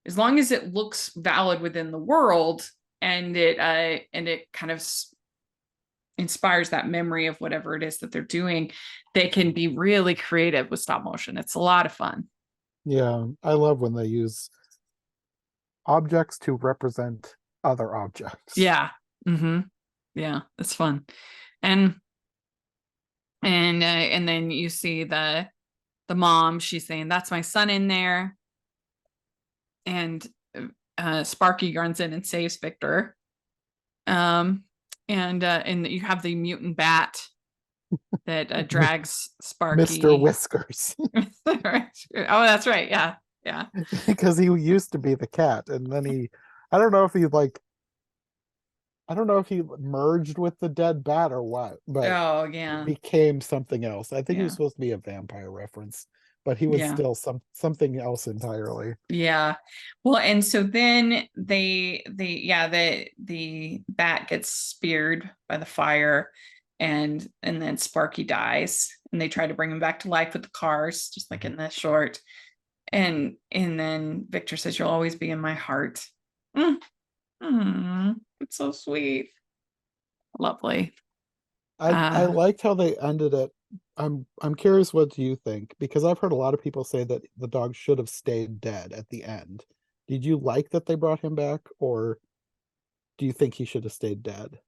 as long as it looks valid within the world, and it kind of inspires that memory of whatever it is that they're doing. They can be really creative with stop motion. It's a lot of fun.
Yeah, I love when they use objects to represent other objects.
Yeah. Mm-hmm. Yeah, it's fun. And and then you see the mom, she's saying, "That's my son in there." And Sparky runs in and saves Victor. And you have the mutant bat that drags
Mr.
Sparky.
Whiskers.
Oh, that's right. Yeah. Yeah.
Because he used to be the cat, and then I don't know if he like I don't know if he merged with the dead bat or what, but
Oh,
he
yeah.
became something else. I think he was
Yeah.
supposed to be a vampire reference, but he was
Yeah.
still something else entirely.
Yeah. Well, and so then the bat gets speared by the fire, and then Sparky dies, and they try to bring him back to life with the cars, just like in the short. And then Victor says, "You'll always be in my heart." Mm, it's so sweet. Lovely.
I liked how they ended it. I'm curious, what do you think? Because I've heard a lot of people say that the dog should have stayed dead at the end. Did you like that they brought him back, or do you think he should have stayed dead?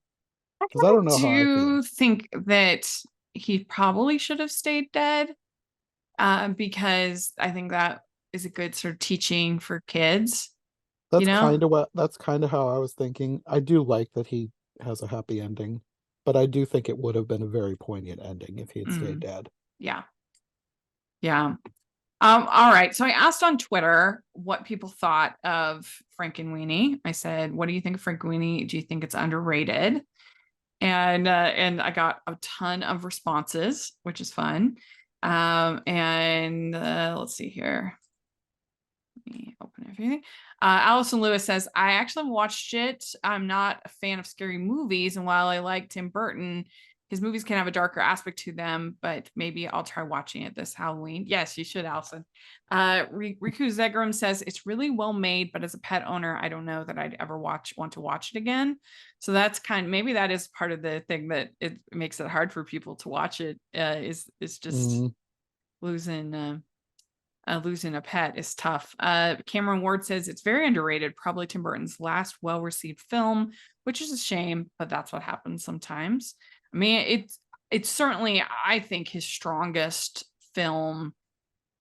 I
Because I don't know how I feel.
do think that he probably should have stayed dead, because I think that is a good sort of teaching for kids, you know?
That's kind of how I was thinking. I do like that he has a happy ending, but I do think it would have been a very poignant ending if he had stayed dead.
Yeah. Yeah. All right. So I asked on Twitter what people thought of Frankenweenie. I said, what do you think of Frankenweenie? Do you think it's underrated? And I got a ton of responses, which is fun. Let's see here. Let me open everything. Allison Lewis says, I actually watched it. I'm not a fan of scary movies. And while I like Tim Burton, his movies can have a darker aspect to them, but maybe I'll try watching it this Halloween. Yes, you should, Allison. Riku Zegram says, it's really well made, but as a pet owner, I don't know that I'd ever want to watch it again. So that's maybe that is part of the thing that it makes it hard for people to watch it, is just losing a pet is tough. Cameron Ward says it's very underrated, probably Tim Burton's last well-received film, which is a shame, but that's what happens sometimes. I mean, it's certainly, I think, his strongest film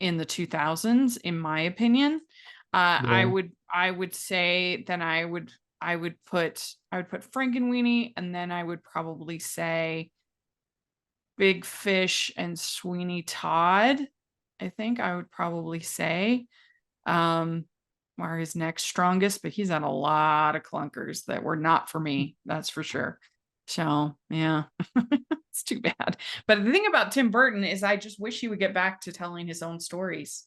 in the 2000s, in my opinion. I would say then I would put Frankenweenie, and then I would probably say Big Fish and Sweeney Todd. I think I would probably say are his next strongest, but he's had a lot of clunkers that were not for me, that's for sure. So yeah, it's too bad. But the thing about Tim Burton is I just wish he would get back to telling his own stories.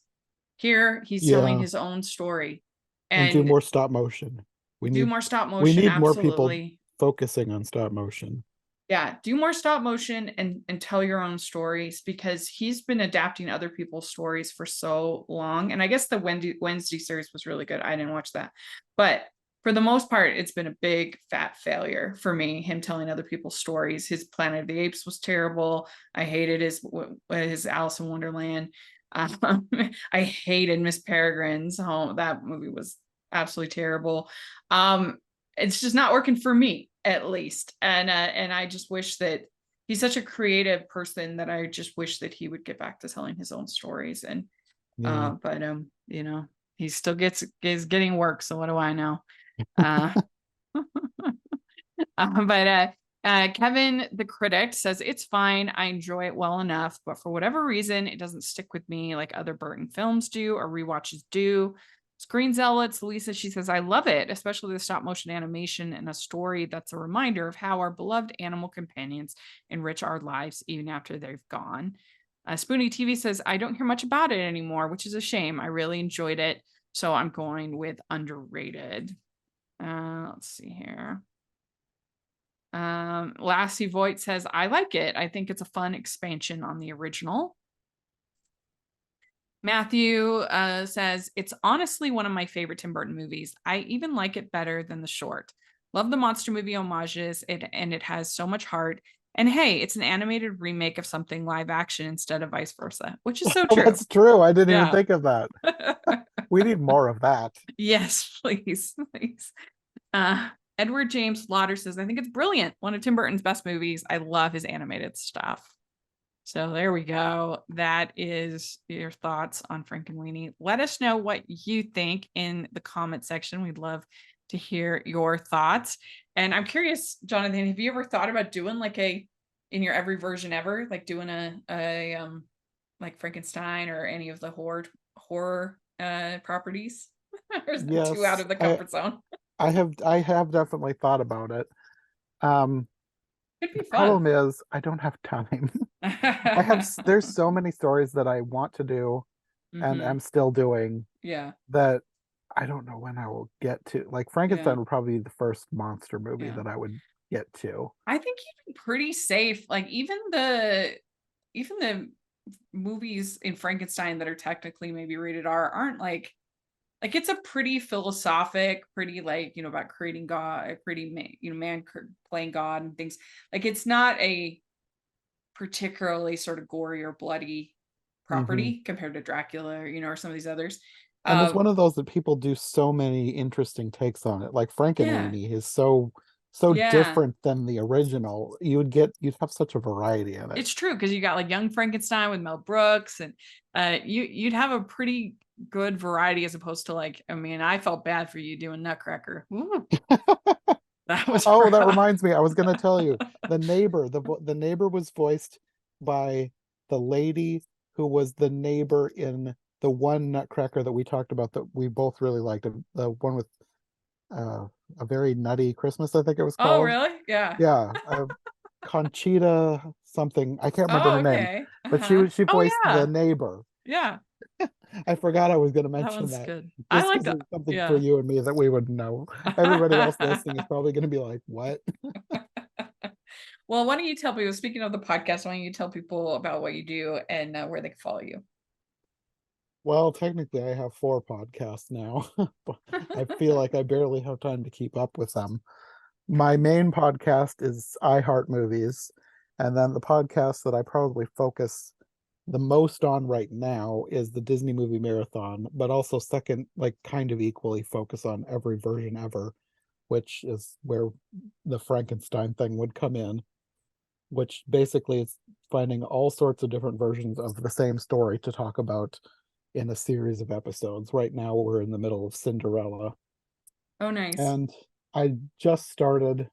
Here he's telling his own story
and do more stop motion. We need
more stop motion.
We need
absolutely.
more people focusing on stop motion.
Yeah, do more stop motion and tell your own stories, because he's been adapting other people's stories for so long. And I guess the Wednesday series was really good. I didn't watch that, but for the most part, it's been a big fat failure for me, him telling other people's stories. His Planet of the Apes was terrible. I hated his Alice in Wonderland. I hated Miss Peregrine's Home. That movie was absolutely terrible. It's just not working for me, at least. And I just wish that he's such a creative person that I just wish that he would get back to telling his own stories. And but you know, he still is getting work, so what do I know? Kevin the critic says it's fine, I enjoy it well enough, but for whatever reason it doesn't stick with me like other Burton films do or rewatches do. Screen Zealots, Lisa, she says, I love it, especially the stop motion animation and a story that's a reminder of how our beloved animal companions enrich our lives even after they've gone. Spoonie TV says, I don't hear much about it anymore, which is a shame. I really enjoyed it, so I'm going with underrated. Let's see here. Lassie Voigt says, I like it. I think it's a fun expansion on the original. Matthew says, it's honestly one of my favorite Tim Burton movies. I even like it better than the short. Love the monster movie homages, and it has so much heart. And hey, it's an animated remake of something live action instead of vice versa, which is so true.
That's true. I didn't even think of that. We need more of that.
Yes, please. Edward James Lauder says, I think it's brilliant. One of Tim Burton's best movies. I love his animated stuff. So there we go. That is your thoughts on Frankenweenie. Let us know what you think in the comment section. We'd love to hear your thoughts. And I'm curious, Jonathan, have you ever thought about doing like in your every version ever, like doing a like Frankenstein or any of the horror properties? Or is that too out of the comfort zone?
I have definitely thought about it.
Could be fun.
Problem is I don't have time. There's so many stories that I want to do and I'm still doing.
Yeah.
That I don't know when I will get to. Like Frankenstein would probably be the first monster movie that I would get to. I
think you'd be pretty safe. Like even the movies in Frankenstein that are technically maybe rated R aren't like it's a pretty philosophic, pretty about creating God, creating man playing God and things. Like it's not a particularly sort of gory or bloody property compared to Dracula, or some of these others.
And it's one of those that people do so many interesting takes on it. Like Frankenweenie is so different than the original. You'd have such a variety of it.
It's true, because you got like Young Frankenstein with Mel Brooks, and you'd have a pretty good variety as opposed to I felt bad for you doing Nutcracker. That was
Oh, that
rough.
reminds me. I was going to tell you the neighbor. The neighbor was voiced by the lady who was the neighbor in the one Nutcracker that we talked about that we both really liked. The one with uh, a very nutty Christmas, I think it was
Oh,
called.
really? Yeah.
Yeah, Conchita something. I can't remember
Oh,
her name,
okay.
but
Uh-huh.
she
Oh,
voiced the
yeah.
neighbor.
Yeah.
I forgot I was going to
That
mention
one's
that
good. I
just
like
because
that.
it's something for
Yeah.
you and me that we would know. Everybody else listening is probably going to be like, "What?"
Well, why don't you tell people, speaking of the podcast, why don't you tell people about what you do and where they can follow you?
Well, technically, I have 4 podcasts now, but I feel like I barely have time to keep up with them. My main podcast is I Heart Movies, and then the podcast that I probably focus the most on right now is the Disney Movie Marathon, but also second, like kind of equally focus on every version ever, which is where the Frankenstein thing would come in, which basically is finding all sorts of different versions of the same story to talk about in a series of episodes. Right now, we're in the middle of Cinderella,
Oh, nice.
and I just started,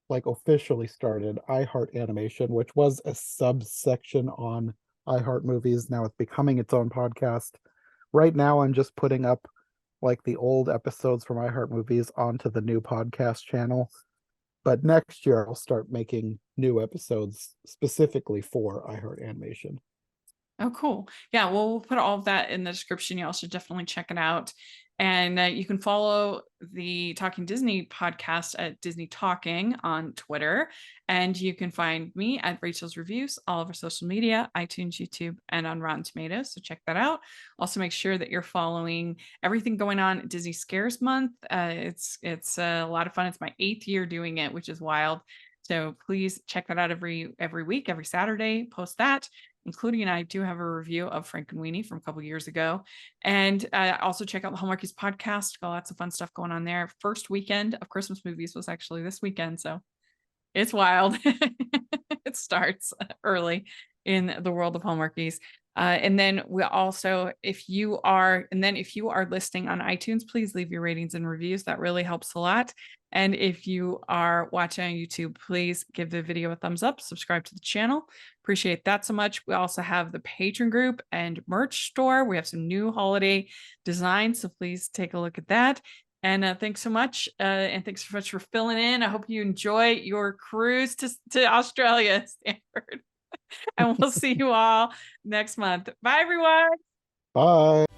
like officially started, iHeart Animation, which was a subsection on iHeart Movies. Now it's becoming its own podcast. Right now, I'm just putting up like the old episodes from iHeart Movies onto the new podcast channel. But next year, I'll start making new episodes specifically for iHeart Animation.
Oh, cool. Yeah, well, we'll put all of that in the description. You all should definitely check it out. And you can follow the Talking Disney podcast at Disney Talking on Twitter. And you can find me at Rachel's Reviews, all over social media, iTunes, YouTube, and on Rotten Tomatoes. So check that out. Also, make sure that you're following everything going on at Disney Scares Month. It's a lot of fun. It's my 8th year doing it, which is wild. So please check that out every week, every Saturday. Post that, including I do have a review of Frankenweenie from a couple years ago. And also check out the Hallmarkies podcast. Got lots of fun stuff going on there. First weekend of Christmas movies was actually this weekend. So it's wild. It starts early in the world of Hallmarkies. And then we also, if you are listening on iTunes, please leave your ratings and reviews. That really helps a lot. And if you are watching on YouTube, please give the video a thumbs up, subscribe to the channel. Appreciate that so much. We also have the patron group and merch store. We have some new holiday designs, so please take a look at that. And thanks so much. And thanks so much for filling in. I hope you enjoy your cruise to Australia, Stanford. And we'll see you all next month. Bye, everyone.
Bye.